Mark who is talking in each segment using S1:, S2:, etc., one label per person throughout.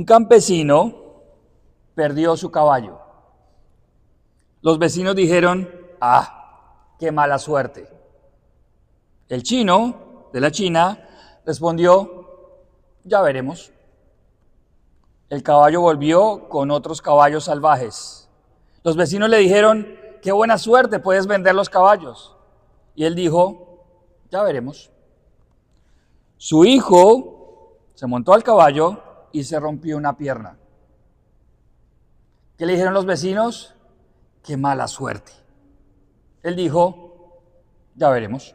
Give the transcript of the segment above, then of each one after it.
S1: Un campesino perdió su caballo. Los vecinos dijeron, qué mala suerte. El chino de la China respondió, ya veremos. El caballo volvió con otros caballos salvajes. Los vecinos le dijeron, qué buena suerte, puedes vender los caballos. Y él dijo, ya veremos. Su hijo se montó al caballo y se rompió una pierna. ¿Qué le dijeron los vecinos? Qué mala suerte. Él dijo, ya veremos.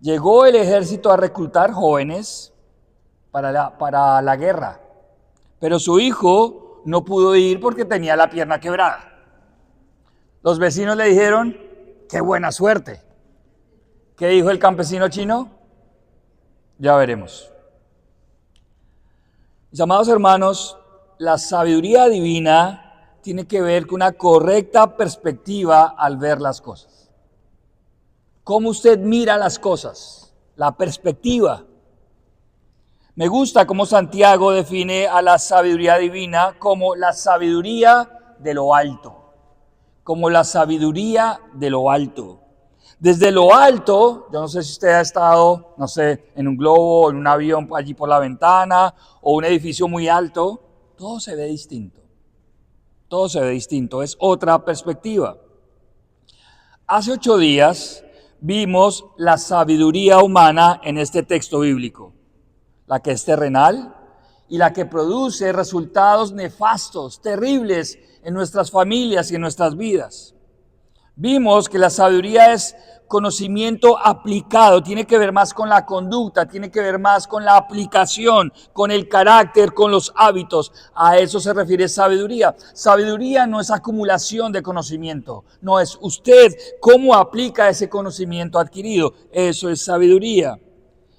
S1: Llegó el ejército a reclutar jóvenes para la guerra, pero su hijo no pudo ir porque tenía la pierna quebrada. Los vecinos le dijeron, qué buena suerte. ¿Qué dijo el campesino chino? Ya veremos. Mis amados hermanos, la sabiduría divina tiene que ver con una correcta perspectiva al ver las cosas. ¿Cómo usted mira las cosas? La perspectiva. Me gusta cómo Santiago define a la sabiduría divina como la sabiduría de lo alto. Como la sabiduría de lo alto. Desde lo alto, yo no sé si usted ha estado, en un globo, en un avión allí por la ventana, o un edificio muy alto, todo se ve distinto. Todo se ve distinto, es otra perspectiva. Hace 8 días vimos la sabiduría humana en este texto bíblico, la que es terrenal y la que produce resultados nefastos, terribles en nuestras familias y en nuestras vidas. Vimos que la sabiduría es conocimiento aplicado, tiene que ver más con la conducta, tiene que ver más con la aplicación, con el carácter, con los hábitos. A eso se refiere sabiduría. Sabiduría no es acumulación de conocimiento, no es usted cómo aplica ese conocimiento adquirido. Eso es sabiduría.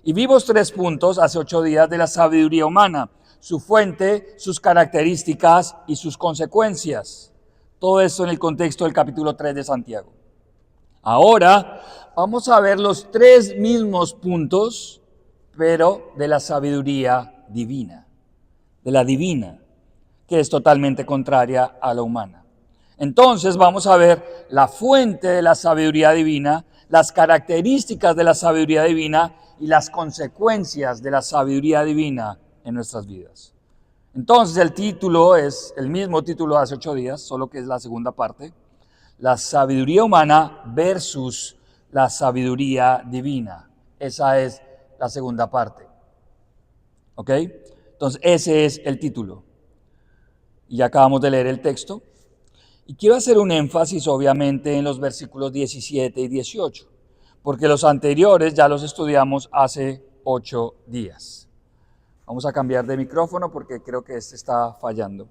S1: Y vimos 3 puntos hace 8 días de la sabiduría humana: su fuente, sus características y sus consecuencias. Todo esto en el contexto del capítulo 3 de Santiago. Ahora vamos a ver los 3 mismos puntos, pero de la sabiduría divina. De la divina, que es totalmente contraria a la humana. Entonces vamos a ver la fuente de la sabiduría divina, las características de la sabiduría divina y las consecuencias de la sabiduría divina en nuestras vidas. Entonces el título es el mismo título de hace 8 días, solo que es la segunda parte. La sabiduría humana versus la sabiduría divina. Esa es la segunda parte. ¿Ok? Entonces ese es el título. Y ya acabamos de leer el texto. Y quiero hacer un énfasis obviamente en los versículos 17 y 18, porque los anteriores ya los estudiamos hace 8 días. Vamos a cambiar de micrófono porque creo que este está fallando.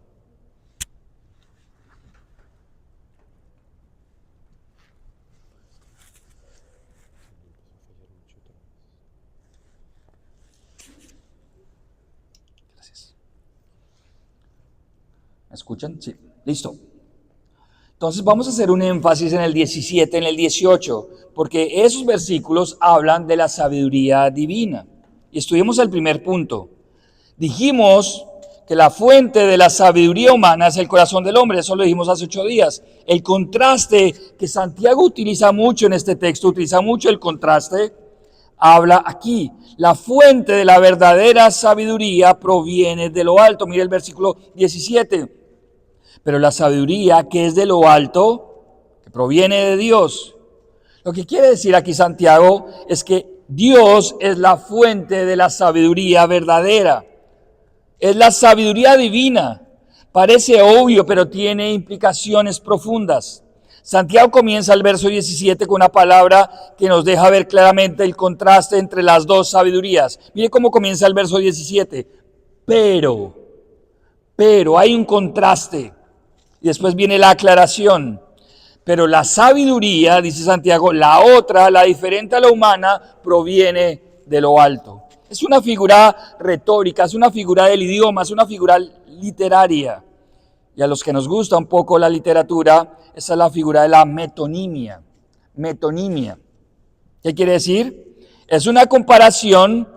S1: Gracias. ¿Me escuchan? Sí. Listo. Entonces vamos a hacer un énfasis en el 17, en el 18, porque esos versículos hablan de la sabiduría divina. Y estuvimos el primer punto. Dijimos que la fuente de la sabiduría humana es el corazón del hombre, eso lo dijimos hace 8 días. El contraste que Santiago utiliza mucho en este texto, utiliza mucho el contraste, habla aquí. La fuente de la verdadera sabiduría proviene de lo alto. Mire el versículo 17. Pero la sabiduría que es de lo alto, que proviene de Dios. Lo que quiere decir aquí Santiago es que Dios es la fuente de la sabiduría verdadera. Es la sabiduría divina. Parece obvio, pero tiene implicaciones profundas. Santiago comienza el verso 17 con una palabra que nos deja ver claramente el contraste entre las dos sabidurías. Mire cómo comienza el verso 17. Pero, hay un contraste. Y después viene la aclaración. Pero la sabiduría, dice Santiago, la otra, la diferente a la humana, proviene de lo alto. Es una figura retórica, es una figura del idioma, es una figura literaria. Y a los que nos gusta un poco la literatura, esa es la figura de la metonimia. Metonimia. ¿Qué quiere decir? Es una comparación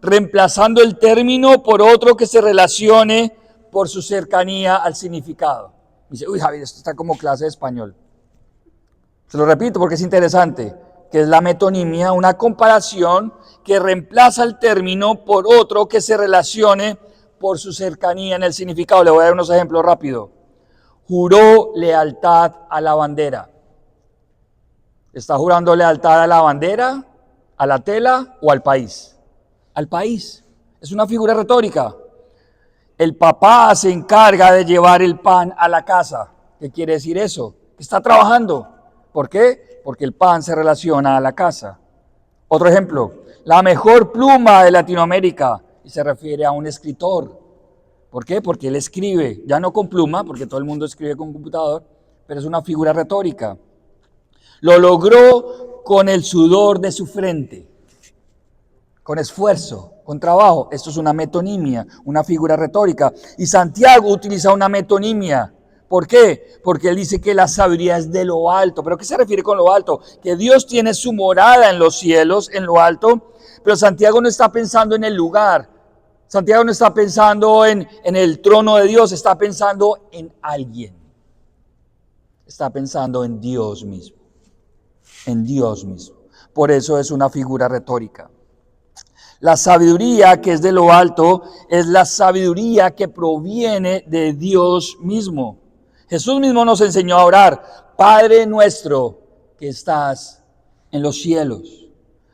S1: reemplazando el término por otro que se relacione por su cercanía al significado. Dice, uy, Javier, esto está como clase de español. Se lo repito porque es interesante, que es la metonimia, una comparación que reemplaza el término por otro que se relacione por su cercanía en el significado. Le voy a dar unos ejemplos rápidos. Juró lealtad a la bandera. ¿Está jurando lealtad a la bandera, a la tela o al país? Al país. Es una figura retórica. El papá se encarga de llevar el pan a la casa. ¿Qué quiere decir eso? Está trabajando. ¿Por qué? Porque el pan se relaciona a la casa. Otro ejemplo, la mejor pluma de Latinoamérica, y se refiere a un escritor. ¿Por qué? Porque él escribe, ya no con pluma, porque todo el mundo escribe con computador, pero es una figura retórica. Lo logró con el sudor de su frente, con esfuerzo, con trabajo. Esto es una metonimia, una figura retórica. Y Santiago utiliza una metonimia. ¿Por qué? Porque él dice que la sabiduría es de lo alto. ¿Pero qué se refiere con lo alto? Que Dios tiene su morada en los cielos, en lo alto, pero Santiago no está pensando en el lugar. Santiago no está pensando en el trono de Dios, está pensando en alguien. Está pensando en Dios mismo. En Dios mismo. Por eso es una figura retórica. La sabiduría que es de lo alto es la sabiduría que proviene de Dios mismo. Jesús mismo nos enseñó a orar, Padre nuestro que estás en los cielos.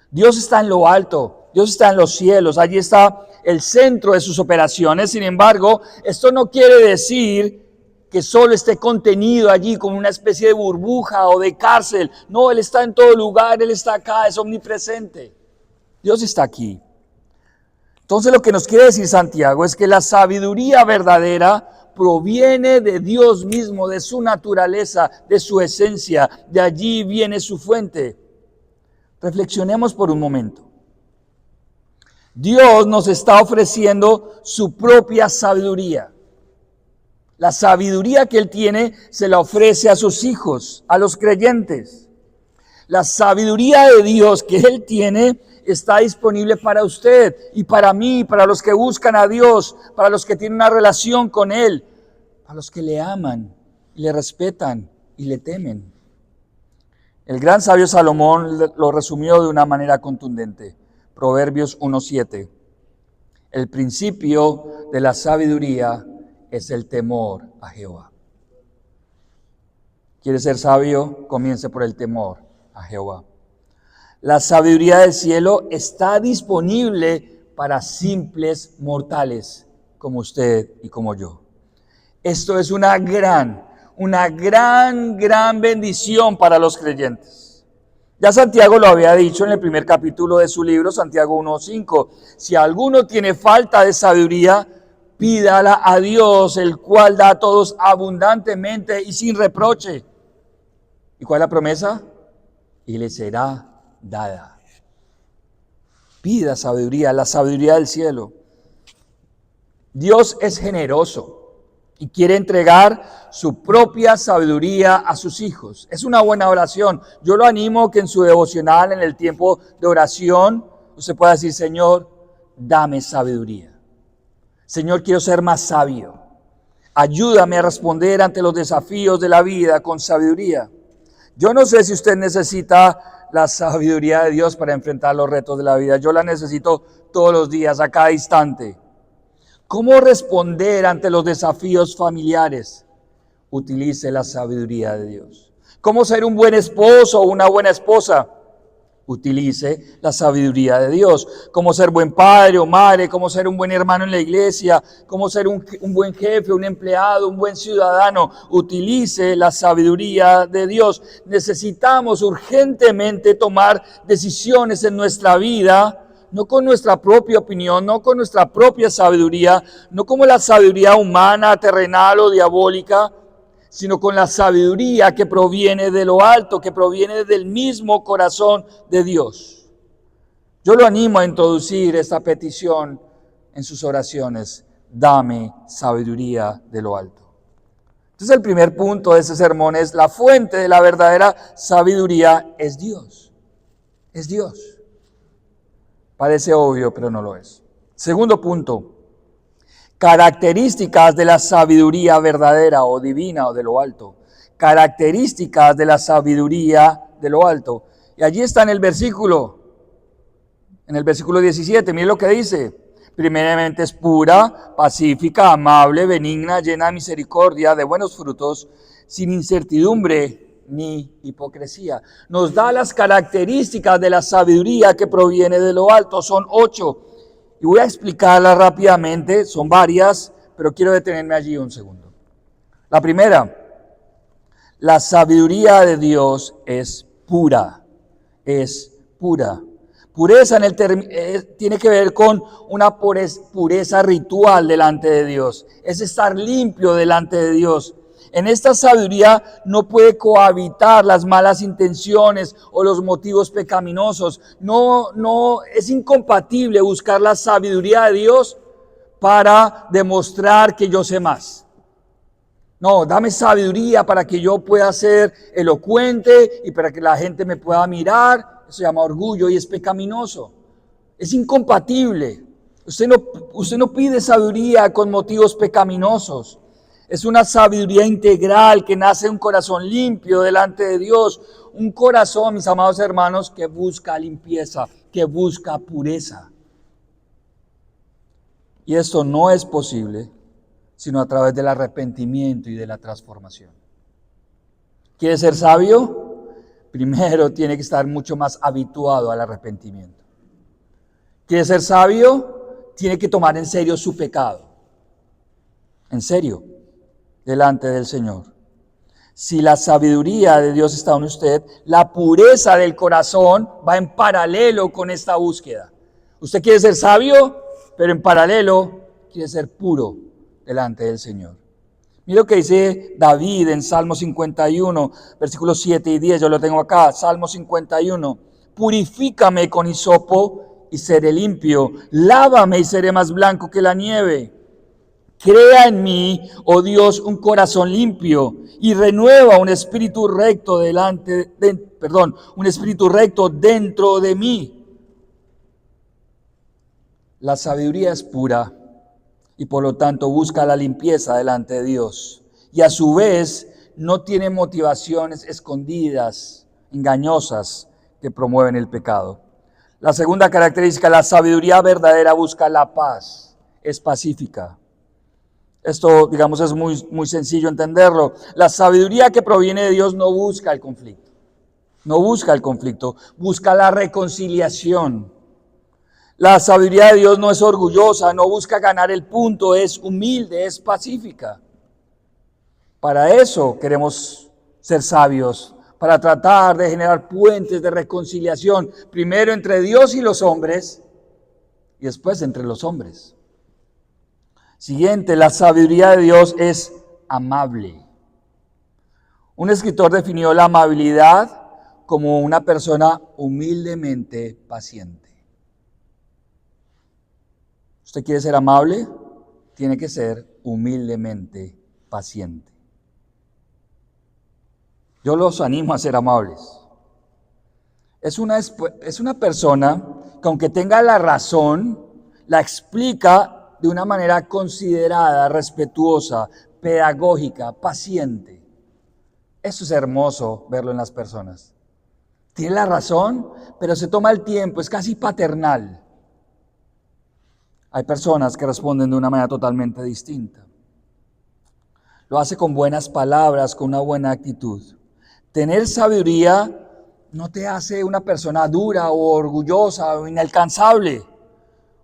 S1: Dios está en lo alto, Dios está en los cielos, allí está el centro de sus operaciones. Sin embargo, esto no quiere decir que solo esté contenido allí como una especie de burbuja o de cárcel. No, Él está en todo lugar, Él está acá, es omnipresente. Dios está aquí. Entonces lo que nos quiere decir Santiago es que la sabiduría verdadera proviene de Dios mismo, de su naturaleza, de su esencia. De allí viene su fuente. Reflexionemos por un momento. Dios nos está ofreciendo su propia sabiduría. La sabiduría que Él tiene se la ofrece a sus hijos, a los creyentes. La sabiduría de Dios que Él tiene está disponible para usted y para mí, para los que buscan a Dios, para los que tienen una relación con Él, para los que le aman, y le respetan y le temen. El gran sabio Salomón lo resumió de una manera contundente. Proverbios 1:7. El principio de la sabiduría es el temor a Jehová. ¿Quiere ser sabio? Comience por el temor a Jehová. La sabiduría del cielo está disponible para simples mortales como usted y como yo. Esto es una gran bendición para los creyentes. Ya Santiago lo había dicho en el primer capítulo de su libro, Santiago 1:5. Si alguno tiene falta de sabiduría, pídala a Dios, el cual da a todos abundantemente y sin reproche. ¿Y cuál es la promesa? Y le será dada. Pida sabiduría, la sabiduría del cielo. Dios es generoso y quiere entregar su propia sabiduría a sus hijos. Es una buena oración. Yo lo animo que en su devocional, en el tiempo de oración, usted pueda decir, Señor, dame sabiduría. Señor, quiero ser más sabio. Ayúdame a responder ante los desafíos de la vida con sabiduría. Yo no sé si usted necesita la sabiduría de Dios para enfrentar los retos de la vida. Yo la necesito todos los días, a cada instante. ¿Cómo responder ante los desafíos familiares? Utilice la sabiduría de Dios. ¿Cómo ser un buen esposo o una buena esposa? Utilice la sabiduría de Dios. ¿Cómo ser buen padre o madre? ¿Cómo ser un buen hermano en la iglesia? ¿Cómo ser un buen jefe, un empleado, un buen ciudadano? Utilice la sabiduría de Dios. Necesitamos urgentemente tomar decisiones en nuestra vida, no con nuestra propia opinión, no con nuestra propia sabiduría, no como la sabiduría humana, terrenal o diabólica, sino con la sabiduría que proviene de lo alto, que proviene del mismo corazón de Dios. Yo lo animo a introducir esta petición en sus oraciones. Dame sabiduría de lo alto. Entonces el primer punto de este sermón es la fuente de la verdadera sabiduría es Dios. Es Dios. Parece obvio, pero no lo es. Segundo punto, características de la sabiduría verdadera o divina o de lo alto. Características de la sabiduría de lo alto. Y allí está en el versículo 17, mire lo que dice. Primeramente es pura, pacífica, amable, benigna, llena de misericordia, de buenos frutos, sin incertidumbre ni hipocresía. Nos da las características de la sabiduría que proviene de lo alto. Son 8. Y voy a explicarlas rápidamente. Son varias, pero quiero detenerme allí un segundo. La primera, la sabiduría de Dios es pura. Es pura. Pureza tiene que ver con una pureza ritual delante de Dios. Es estar limpio delante de Dios. En esta sabiduría no puede cohabitar las malas intenciones o los motivos pecaminosos. No, es incompatible buscar la sabiduría de Dios para demostrar que yo sé más. No, dame sabiduría para que yo pueda ser elocuente y para que la gente me pueda mirar. Eso se llama orgullo y es pecaminoso. Es incompatible. Usted no pide sabiduría con motivos pecaminosos. Es una sabiduría integral que nace de un corazón limpio delante de Dios. Un corazón, mis amados hermanos, que busca limpieza, que busca pureza. Y esto no es posible sino a través del arrepentimiento y de la transformación. ¿Quiere ser sabio? Primero tiene que estar mucho más habituado al arrepentimiento. ¿Quiere ser sabio? Tiene que tomar en serio su pecado. En serio, delante del Señor. Si la sabiduría de Dios está en usted, la pureza del corazón va en paralelo con esta búsqueda. Usted quiere ser sabio, pero en paralelo quiere ser puro delante del Señor. Mira lo que dice David en Salmo 51, versículos 7 y 10. Yo lo tengo acá, Salmo 51. Purifícame con hisopo y seré limpio. Lávame y seré más blanco que la nieve. Crea en mí, oh Dios, un corazón limpio y renueva un espíritu recto un espíritu recto dentro de mí. La sabiduría es pura y por lo tanto busca la limpieza delante de Dios. Y a su vez no tiene motivaciones escondidas, engañosas, que promueven el pecado. La segunda característica, la sabiduría verdadera busca la paz, es pacífica. Esto, digamos, es muy sencillo entenderlo. La sabiduría que proviene de Dios no busca el conflicto. No busca el conflicto, busca la reconciliación. La sabiduría de Dios no es orgullosa, no busca ganar el punto, es humilde, es pacífica. Para eso queremos ser sabios, para tratar de generar puentes de reconciliación, primero entre Dios y los hombres, y después entre los hombres. Siguiente, la sabiduría de Dios es amable. Un escritor definió la amabilidad como una persona humildemente paciente. ¿Usted quiere ser amable? Tiene que ser humildemente paciente. Yo los animo a ser amables. Es una persona que aunque tenga la razón, la explica de una manera considerada, respetuosa, pedagógica, paciente. Eso es hermoso verlo en las personas. Tiene la razón, pero se toma el tiempo, es casi paternal. Hay personas que responden de una manera totalmente distinta. Lo hace con buenas palabras, con una buena actitud. Tener sabiduría no te hace una persona dura o orgullosa o inalcanzable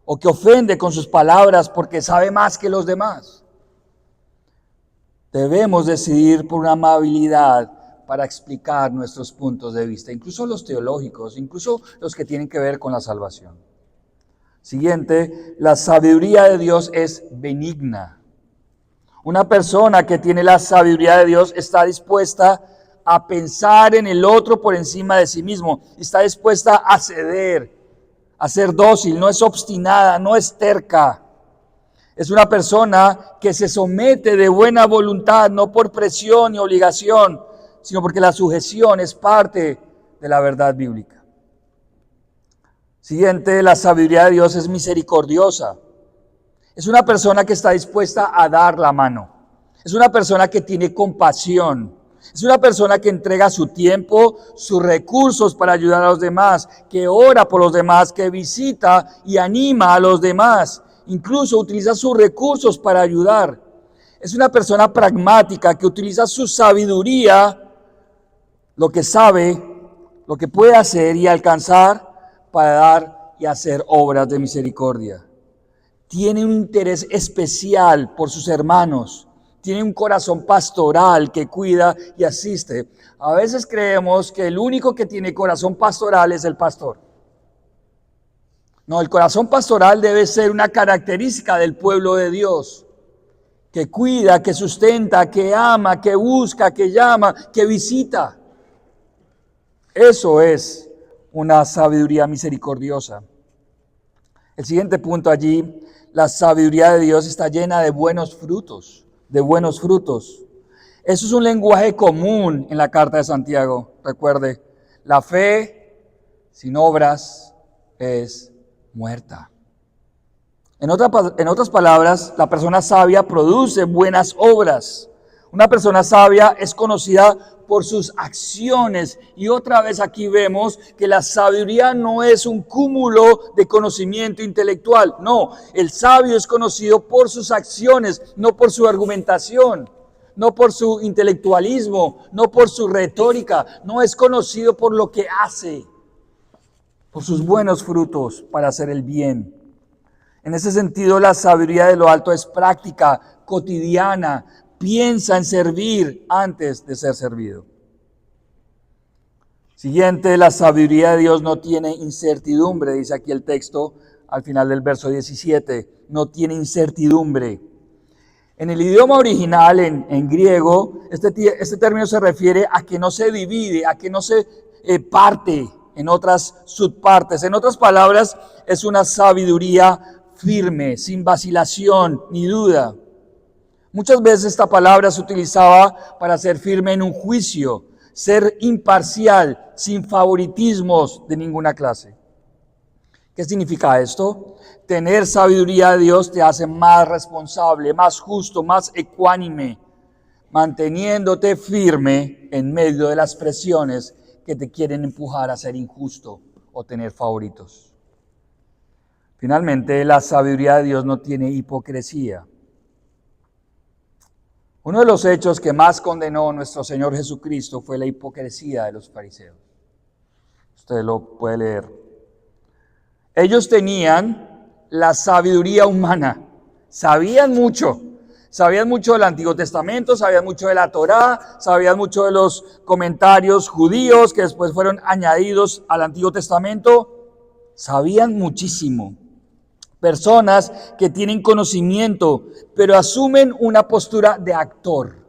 S1: o que ofende con sus palabras porque sabe más que los demás. Debemos decidir por una amabilidad para explicar nuestros puntos de vista, incluso los teológicos, incluso los que tienen que ver con la salvación. Siguiente, la sabiduría de Dios es benigna. Una persona que tiene la sabiduría de Dios está dispuesta a pensar en el otro por encima de sí mismo. Está dispuesta a ceder, a ser dócil, no es obstinada, no es terca. Es una persona que se somete de buena voluntad, no por presión ni obligación, sino porque la sujeción es parte de la verdad bíblica. Siguiente, la sabiduría de Dios es misericordiosa. Es una persona que está dispuesta a dar la mano. Es una persona que tiene compasión. Es una persona que entrega su tiempo, sus recursos para ayudar a los demás, que ora por los demás, que visita y anima a los demás. Incluso utiliza sus recursos para ayudar. Es una persona pragmática que utiliza su sabiduría, lo que sabe, lo que puede hacer y alcanzar para dar y hacer obras de misericordia. Tiene un interés especial por sus hermanos. Tiene un corazón pastoral que cuida y asiste. A veces creemos que el único que tiene corazón pastoral es el pastor. No, el corazón pastoral debe ser una característica del pueblo de Dios, que cuida, que sustenta, que ama, que busca, que llama, que visita. Eso es una sabiduría misericordiosa. El siguiente punto allí, la sabiduría de Dios está llena de buenos frutos. De buenos frutos. Eso es un lenguaje común en la carta de Santiago. Recuerde, la fe sin obras es muerta. En otras palabras, la persona sabia produce buenas obras. Una persona sabia es conocida por sus acciones. Y otra vez aquí vemos que la sabiduría no es un cúmulo de conocimiento intelectual. No, el sabio es conocido por sus acciones, no por su argumentación, no por su intelectualismo, no por su retórica. No es conocido por lo que hace, por sus buenos frutos para hacer el bien. En ese sentido, la sabiduría de lo alto es práctica, cotidiana. Piensa en servir antes de ser servido. Siguiente, la sabiduría de Dios no tiene incertidumbre, dice aquí el texto al final del verso 17. No tiene incertidumbre. En el idioma original, en griego, este término se refiere a que no se divide, a que no se parte en otras subpartes. En otras palabras, es una sabiduría firme, sin vacilación ni duda. Muchas veces esta palabra se utilizaba para ser firme en un juicio, ser imparcial, sin favoritismos de ninguna clase. ¿Qué significa esto? Tener sabiduría de Dios te hace más responsable, más justo, más ecuánime, manteniéndote firme en medio de las presiones que te quieren empujar a ser injusto o tener favoritos. Finalmente, la sabiduría de Dios no tiene hipocresía. Uno de los hechos que más condenó nuestro Señor Jesucristo fue la hipocresía de los fariseos. Usted lo puede leer. Ellos tenían la sabiduría humana, sabían mucho del Antiguo Testamento, sabían mucho de la Torá, sabían mucho de los comentarios judíos que después fueron añadidos al Antiguo Testamento, sabían muchísimo. Personas que tienen conocimiento, pero asumen una postura de actor.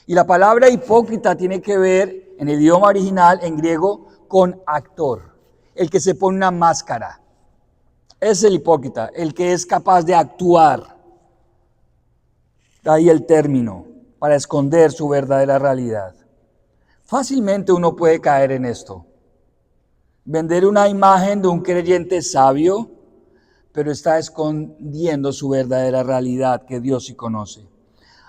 S1: Y la palabra hipócrita tiene que ver, en el idioma original, en griego, con actor. El que se pone una máscara. Es el hipócrita, el que es capaz de actuar. De ahí el término, para esconder su verdadera realidad. Fácilmente uno puede caer en esto. Vender una imagen de un creyente sabio, pero está escondiendo su verdadera realidad que Dios sí conoce.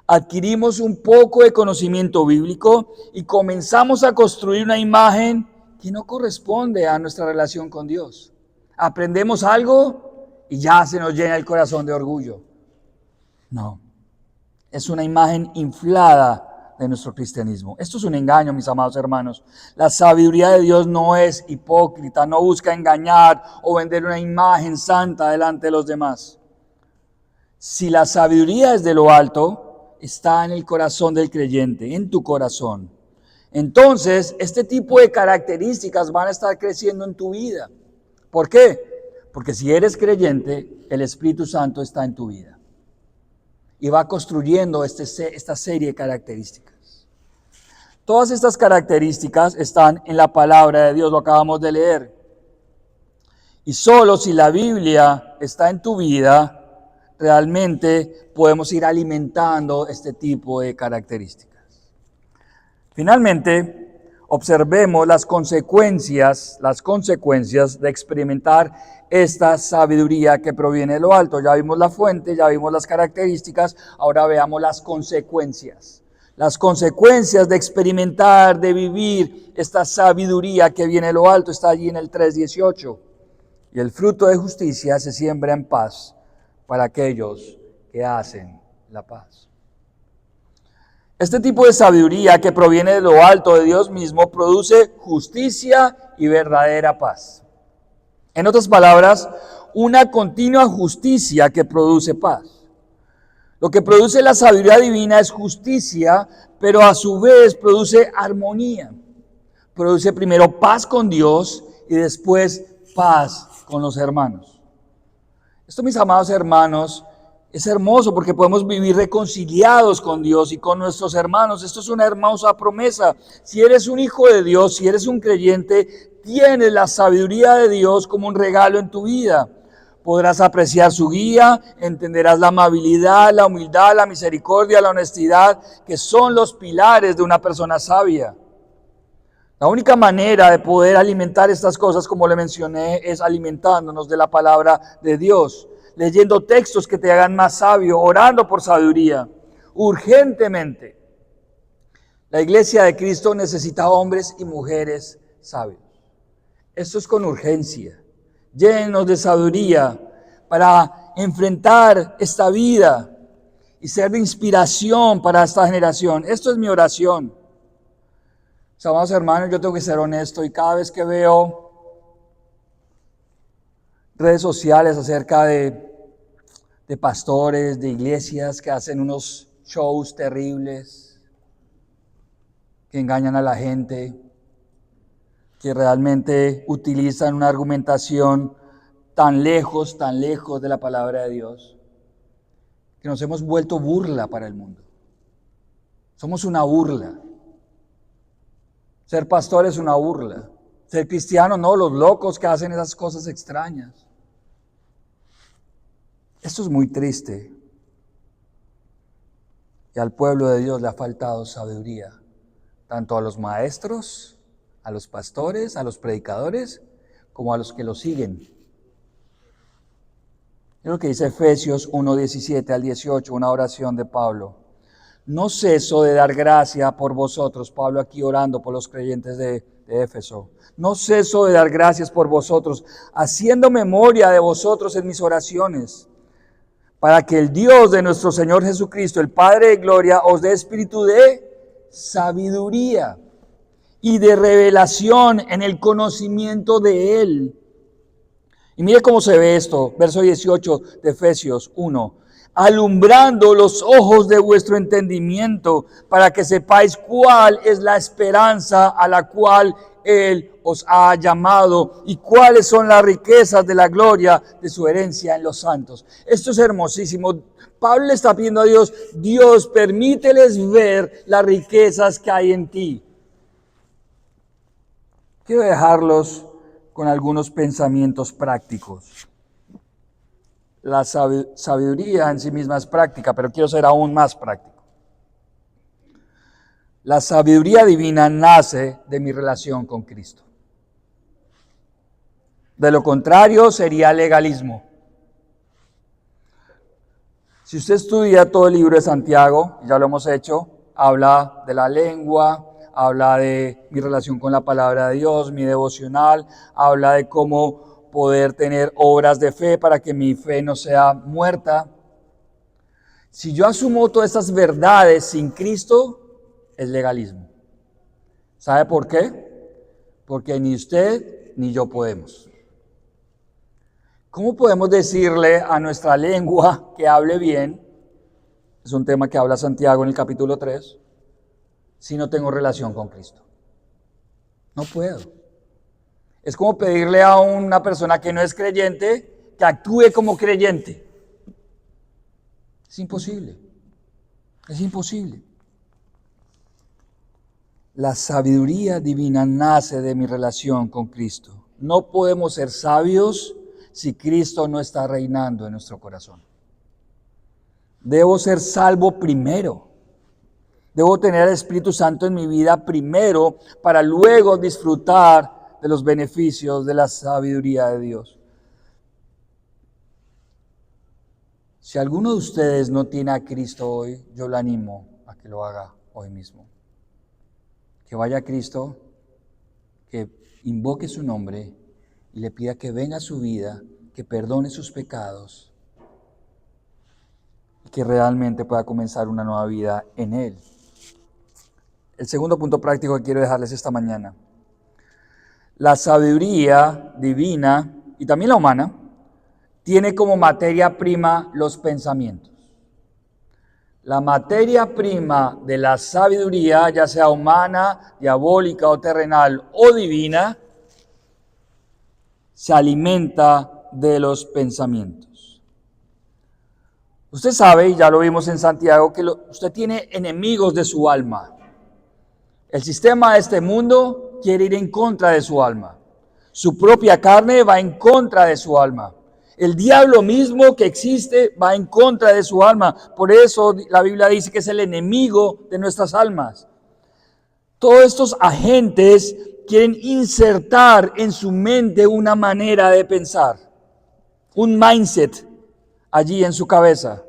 S1: Adquirimos un poco de conocimiento bíblico y comenzamos a construir una imagen que no corresponde a nuestra relación con Dios. Aprendemos algo y ya se nos llena el corazón de orgullo. No, es una imagen inflada de nuestro cristianismo. Esto es un engaño, mis amados hermanos. La sabiduría de Dios no es hipócrita, no busca engañar o vender una imagen santa delante de los demás. Si la sabiduría es de lo alto, está en el corazón del creyente, en tu corazón. Entonces, este tipo de características van a estar creciendo en tu vida. ¿Por qué? Porque si eres creyente, el Espíritu Santo está en tu vida. Y va construyendo esta serie de características. Todas estas características están en la palabra de Dios, lo acabamos de leer. Y solo si la Biblia está en tu vida, realmente podemos ir alimentando este tipo de características. Finalmente, observemos las consecuencias de experimentar esta sabiduría que proviene de lo alto. Ya vimos la fuente, ya vimos las características, ahora veamos las consecuencias. Las consecuencias de experimentar, de vivir esta sabiduría que viene de lo alto, está allí en el 3:18. Y el fruto de justicia se siembra en paz para aquellos que hacen la paz. Este tipo de sabiduría que proviene de lo alto de Dios mismo produce justicia y verdadera paz. En otras palabras, una continua justicia que produce paz. Lo que produce la sabiduría divina es justicia, pero a su vez produce armonía. Produce primero paz con Dios y después paz con los hermanos. Esto, mis amados hermanos, es hermoso porque podemos vivir reconciliados con Dios y con nuestros hermanos. Esto es una hermosa promesa. Si eres un hijo de Dios, si eres un creyente, tienes la sabiduría de Dios como un regalo en tu vida. Podrás apreciar su guía, entenderás la amabilidad, la humildad, la misericordia, la honestidad, que son los pilares de una persona sabia. La única manera de poder alimentar estas cosas, como le mencioné, es alimentándonos de la palabra de Dios, leyendo textos que te hagan más sabio, orando por sabiduría, urgentemente. La iglesia de Cristo necesita hombres y mujeres sabios. Esto es con urgencia, llenos de sabiduría para enfrentar esta vida y ser de inspiración para esta generación. Esto es mi oración. Amados hermanos, yo tengo que ser honesto y cada vez que veo redes sociales acerca de pastores, de iglesias que hacen unos shows terribles, que engañan a la gente, que realmente utilizan una argumentación tan lejos de la palabra de Dios, que nos hemos vuelto burla para el mundo. Somos una burla. Ser pastor es una burla. Ser cristiano, no, los locos que hacen esas cosas extrañas. Esto es muy triste. Y al pueblo de Dios le ha faltado sabiduría, tanto a los maestros, a los pastores, a los predicadores, como a los que los siguen. Es lo que dice Efesios 1:17 al 18, una oración de Pablo. No ceso de dar gracia por vosotros, Pablo aquí orando por los creyentes de Éfeso. No ceso de dar gracias por vosotros, haciendo memoria de vosotros en mis oraciones, para que el Dios de nuestro Señor Jesucristo, el Padre de gloria, os dé espíritu de sabiduría y de revelación en el conocimiento de Él. Y mire cómo se ve esto, verso 18 de Efesios 1. Alumbrando los ojos de vuestro entendimiento, para que sepáis cuál es la esperanza a la cual Él os ha llamado y cuáles son las riquezas de la gloria de su herencia en los santos. Esto es hermosísimo. Pablo le está pidiendo a Dios, Dios, permíteles ver las riquezas que hay en ti. Quiero dejarlos con algunos pensamientos prácticos. La sabiduría en sí misma es práctica, pero quiero ser aún más práctico. La sabiduría divina nace de mi relación con Cristo. De lo contrario sería legalismo. Si usted estudia todo el libro de Santiago, ya lo hemos hecho, habla de la lengua, habla de mi relación con la palabra de Dios, mi devocional, habla de cómo poder tener obras de fe para que mi fe no sea muerta. Si yo asumo todas estas verdades sin Cristo, es legalismo. ¿Sabe por qué? Porque ni usted ni yo podemos. ¿Cómo podemos decirle a nuestra lengua que hable bien? Es un tema que habla Santiago en el capítulo 3, si no tengo relación con Cristo. No puedo. Es como pedirle a una persona que no es creyente que actúe como creyente. Es imposible. Es imposible. La sabiduría divina nace de mi relación con Cristo. No podemos ser sabios si Cristo no está reinando en nuestro corazón. Debo ser salvo primero. Debo tener al Espíritu Santo en mi vida primero para luego disfrutar de los beneficios de la sabiduría de Dios. Si alguno de ustedes no tiene a Cristo hoy, yo le animo a que lo haga hoy mismo. Que vaya a Cristo, que invoque su nombre y le pida que venga a su vida, que perdone sus pecados y que realmente pueda comenzar una nueva vida en Él. El segundo punto práctico que quiero dejarles esta mañana. La sabiduría divina y también la humana tiene como materia prima los pensamientos. La materia prima de la sabiduría, ya sea humana, diabólica o terrenal o divina, se alimenta de los pensamientos. Usted sabe, y ya lo vimos en Santiago, que usted tiene enemigos de su alma. El sistema de este mundo quiere ir en contra de su alma. Su propia carne va en contra de su alma. El diablo mismo que existe va en contra de su alma. Por eso la Biblia dice que es el enemigo de nuestras almas. Todos estos agentes quieren insertar en su mente una manera de pensar, un mindset allí en su cabeza.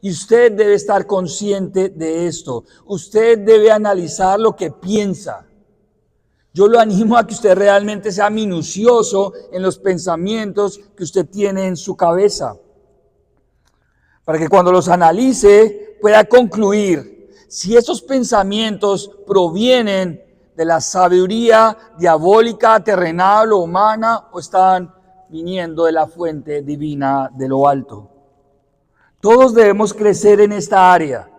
S1: Y usted debe estar consciente de esto. Usted debe analizar lo que piensa. Yo lo animo a que usted realmente sea minucioso en los pensamientos que usted tiene en su cabeza, para que cuando los analice pueda concluir si esos pensamientos provienen de la sabiduría diabólica, terrenal o humana, o están viniendo de la fuente divina de lo alto. Todos debemos crecer en esta área.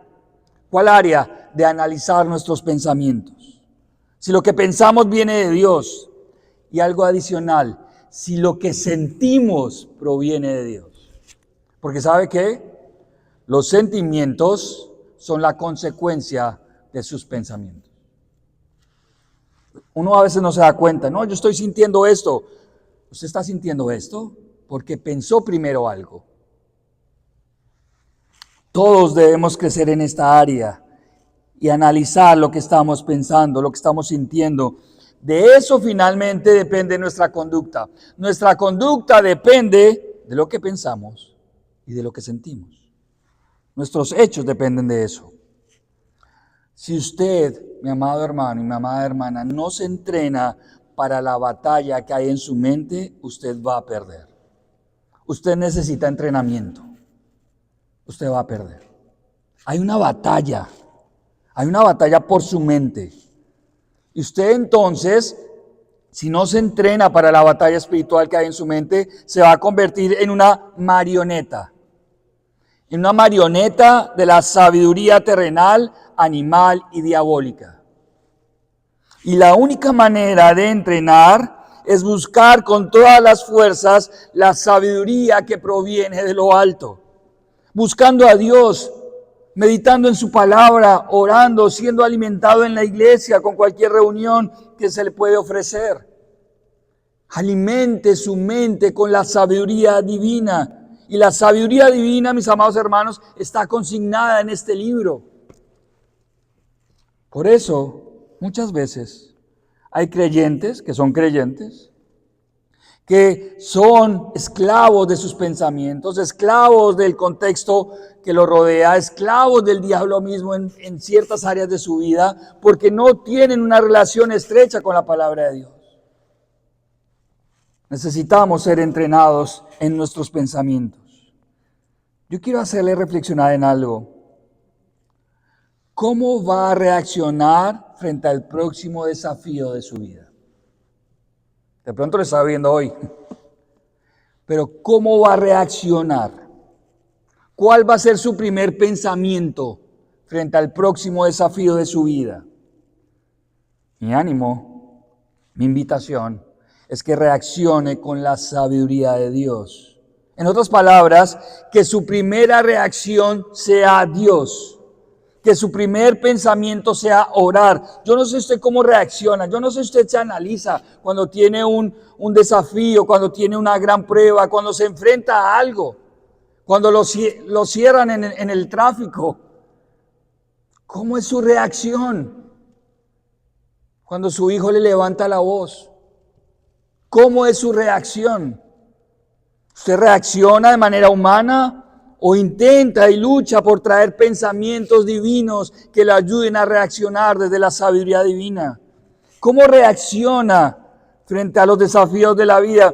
S1: ¿Cuál área? De analizar nuestros pensamientos. Si lo que pensamos viene de Dios, y algo adicional, si lo que sentimos proviene de Dios. Porque ¿sabe qué? Los sentimientos son la consecuencia de sus pensamientos. Uno a veces no se da cuenta, no, yo estoy sintiendo esto. ¿Usted está sintiendo esto? Porque pensó primero algo. Todos debemos crecer en esta área y analizar lo que estamos pensando, lo que estamos sintiendo. De eso finalmente depende nuestra conducta. Nuestra conducta depende de lo que pensamos y de lo que sentimos. Nuestros hechos dependen de eso. Si usted, mi amado hermano y mi amada hermana, no se entrena para la batalla que hay en su mente, usted va a perder. Usted necesita entrenamiento. Usted va a perder. Hay una batalla por su mente. Y usted entonces, si no se entrena para la batalla espiritual que hay en su mente, se va a convertir en una marioneta. En una marioneta de la sabiduría terrenal, animal y diabólica. Y la única manera de entrenar es buscar con todas las fuerzas la sabiduría que proviene de lo alto. Buscando a Dios, meditando en su palabra, orando, siendo alimentado en la iglesia con cualquier reunión que se le puede ofrecer. Alimente su mente con la sabiduría divina. Y la sabiduría divina, mis amados hermanos, está consignada en este libro. Por eso, muchas veces hay creyentes que son creyentes, que son esclavos de sus pensamientos, esclavos del contexto que los rodea, esclavos del diablo mismo en ciertas áreas de su vida, porque no tienen una relación estrecha con la palabra de Dios. Necesitamos ser entrenados en nuestros pensamientos. Yo quiero hacerle reflexionar en algo. ¿Cómo va a reaccionar frente al próximo desafío de su vida? De pronto lo está viendo hoy. Pero ¿cómo va a reaccionar? ¿Cuál va a ser su primer pensamiento frente al próximo desafío de su vida? Mi ánimo, mi invitación es que reaccione con la sabiduría de Dios. En otras palabras, que su primera reacción sea Dios. Que su primer pensamiento sea orar. Yo no sé usted cómo reacciona, yo no sé usted se analiza cuando tiene un desafío, cuando tiene una gran prueba, cuando se enfrenta a algo, cuando lo cierran en el tráfico. ¿Cómo es su reacción cuando su hijo le levanta la voz? ¿Cómo es su reacción? ¿Usted reacciona de manera humana o intenta y lucha por traer pensamientos divinos que le ayuden a reaccionar desde la sabiduría divina? ¿Cómo reacciona frente a los desafíos de la vida?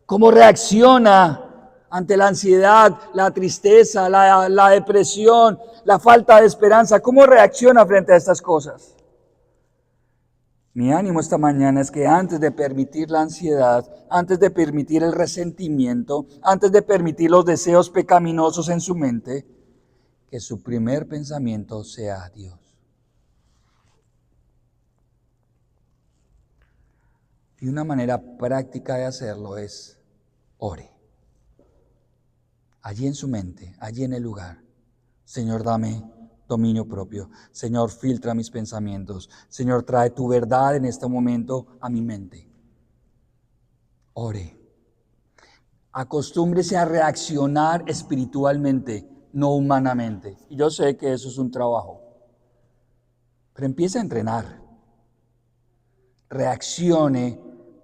S1: ¿Cómo reacciona ante la ansiedad, la tristeza, la depresión, la falta de esperanza? ¿Cómo reacciona frente a estas cosas? Mi ánimo esta mañana es que antes de permitir la ansiedad, antes de permitir el resentimiento, antes de permitir los deseos pecaminosos en su mente, que su primer pensamiento sea Dios. Y una manera práctica de hacerlo es ore. Allí en su mente, allí en el lugar. Señor, dame dominio propio. Señor, filtra mis pensamientos. Señor, trae tu verdad en este momento a mi mente. Ore. Acostúmbrese a reaccionar espiritualmente, no humanamente. Y yo sé que eso es un trabajo. Pero empiece a entrenar. Reaccione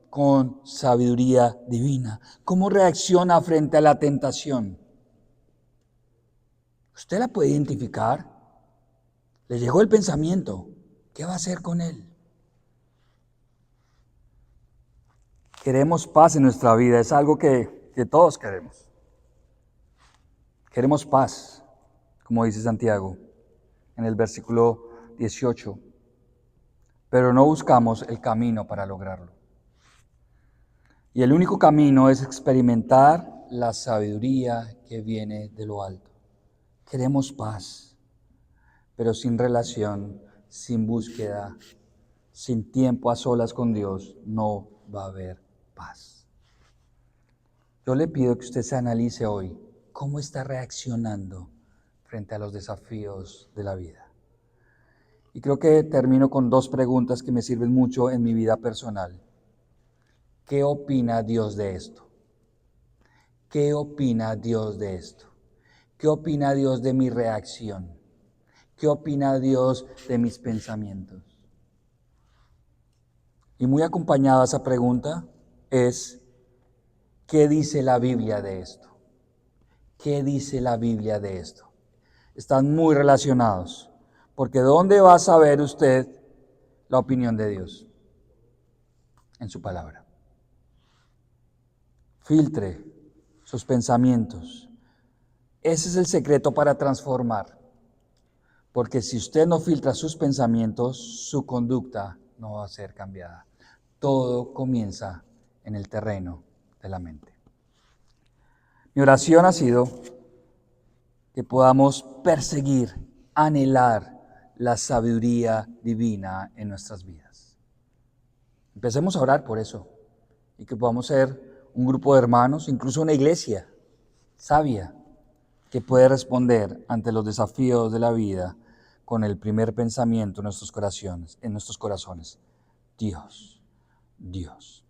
S1: con sabiduría divina. ¿Cómo reacciona frente a la tentación? ¿Usted la puede identificar? Le llegó el pensamiento. ¿Qué va a hacer con él? Queremos paz en nuestra vida. Es algo que todos queremos. Queremos paz, como dice Santiago en el versículo 18. Pero no buscamos el camino para lograrlo. Y el único camino es experimentar la sabiduría que viene de lo alto. Queremos paz, pero sin relación, sin búsqueda, sin tiempo a solas con Dios, no va a haber paz. Yo le pido que usted se analice hoy cómo está reaccionando frente a los desafíos de la vida. Y creo que termino con dos preguntas que me sirven mucho en mi vida personal. ¿Qué opina Dios de esto? ¿Qué opina Dios de esto? ¿Qué opina Dios de mi reacción? ¿Qué opina Dios de mis pensamientos? Y muy acompañada a esa pregunta es, ¿qué dice la Biblia de esto? ¿Qué dice la Biblia de esto? Están muy relacionados, porque ¿dónde va a saber usted la opinión de Dios? En su palabra. Filtre sus pensamientos. Ese es el secreto para transformar. Porque si usted no filtra sus pensamientos, su conducta no va a ser cambiada. Todo comienza en el terreno de la mente. Mi oración ha sido que podamos perseguir, anhelar la sabiduría divina en nuestras vidas. Empecemos a orar por eso y que podamos ser un grupo de hermanos, incluso una iglesia sabia, que puede responder ante los desafíos de la vida con el primer pensamiento en nuestros corazones. Dios, Dios.